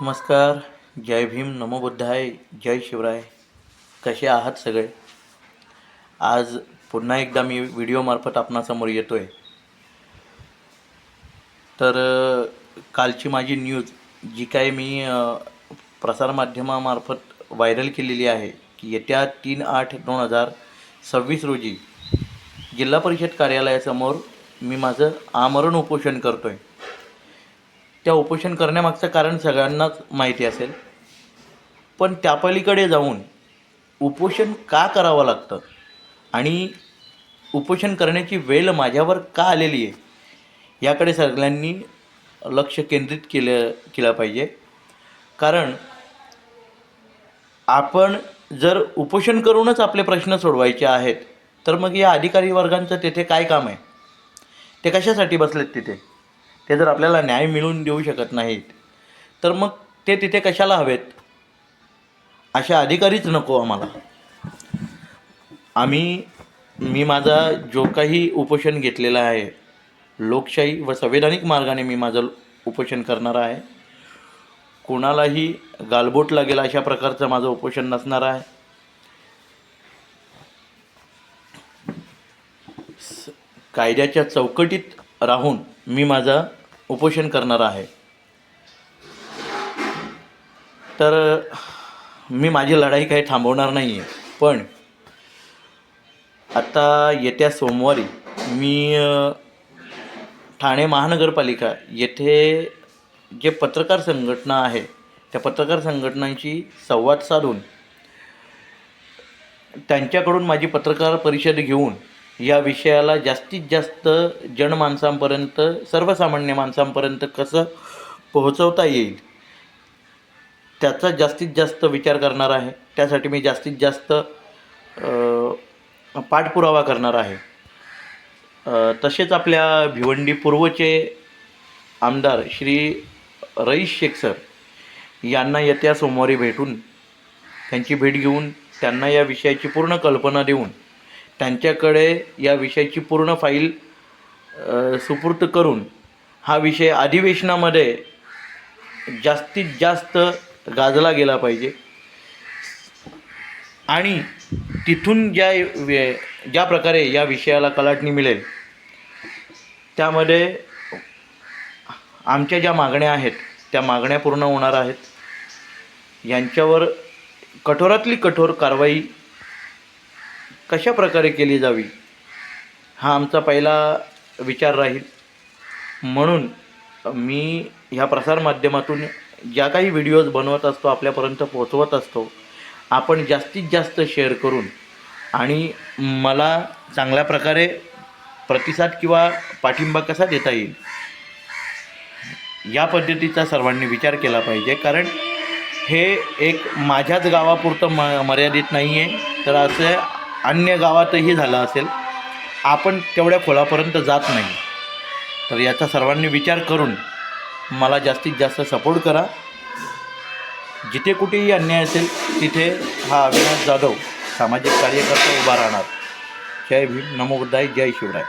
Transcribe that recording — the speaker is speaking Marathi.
नमस्कार. जय भीम, नमो बुद्धाय, जय शिवराय. कसे आहात सगळे? आज पुन्हा एकदा मी व्हिडिओमार्फत आपणासमोर येतो आहे. तर कालची माझी न्यूज जी काय मी प्रसारमाध्यमामार्फत व्हायरल केलेली आहे की येत्या 3/8/2026 रोजी जिल्हा परिषद कार्यालयासमोर मी माझं आमरण उपोषण करतो आहे. त्या उपोषण करण्यामागचं कारण सगळ्यांनाच माहिती असेल, पण त्यापलीकडे जाऊन उपोषण का करावं लागतं आणि उपोषण करण्याची वेळ माझ्यावर का आलेली आहे याकडे सगळ्यांनी लक्ष केंद्रित केलं पाहिजे. कारण आपण जर उपोषण करूनच आपले प्रश्न सोडवायचे आहेत तर मग या अधिकारी वर्गांचं तिथे काय काम आहे? ते कशासाठी बसलेत तिथे? ते जर आपल्याला न्याय मिळवून देऊ शकत नाहीत तर मग ते तिथे कशाला हवेत? अशा अधिकारीच नको आम्हाला. मी माझा जो काही उपोषण घेतलेला आहे, लोकशाही व संवैधानिक मार्गाने मी माझं उपोषण करणार आहे. कोणालाही गालबोट लागेल अशा प्रकारचं माझं उपोषण नसणार आहे. कायद्याच्या चौकटीत राहून मी माझं उपोषण करणार आहे. तर मी माझी लढाई काही थांबवणार नाही आहे. पण आता येत्या सोमवारी मी ठाणे महानगरपालिका येथे जे पत्रकार संघटना आहे त्या पत्रकार संघटनांशी संवाद साधून त्यांच्याकडून माझी पत्रकार परिषद घेऊन या विषयाला जास्तीत जास्त जनमानसांपर्यंत, सर्वसामान्य माणसांपर्यंत कसं पोहोचवता येईल त्याचा जास्तीत जास्त विचार करणार आहे. त्यासाठी मी जास्तीत जास्त पाठपुरावा करणार आहे. तसेच आपल्या भिवंडी पूर्वचे आमदार श्री रईस शेख सर यांना येत्या सोमवारी भेटून त्यांची भेट घेऊन त्यांना या विषयाची पूर्ण कल्पना देऊन त्यांच्याकडे या विषयाची पूर्ण फाईल सुपूर्द करून हा विषय अधिवेशनामध्ये जास्तीत जास्त गाजला गेला पाहिजे. आणि तिथून ज्या प्रकारे या विषयाला कलाटणी मिळेल त्यामध्ये आमच्या ज्या मागण्या आहेत त्या मागण्या पूर्ण होणार आहेत. यांच्यावर कठोरातली कठोर कारवाई कशा प्रकारे केली जावी हा आमचा पहिला विचार राहील. म्हणून मी ह्या प्रसारमाध्यमातून ज्या काही व्हिडिओज बनवत असतो, आपल्यापर्यंत पोहोचवत असतो, आपण जास्तीत जास्त शेअर करून आणि मला चांगल्या प्रकारे प्रतिसाद किंवा पाठिंबा कसा देता येईल या पद्धतीचा सर्वांनी विचार केला पाहिजे. कारण हे एक माझ्याच गावापुरतं मर्यादित नाही आहे, तर असं अन्य गावातही झालं असेल. आपण तेवढ्या खोलापर्यंत जात नाही. तर याचा सर्वांनी विचार करून मला जास्तीत जास्त सपोर्ट करा. जिथे कुठेही अन्याय असेल तिथे हा अविनाश जाधव सामाजिक कार्यकर्ता उभा राहणार. जय भीम, नमो बुद्धाय, जय शिवराय.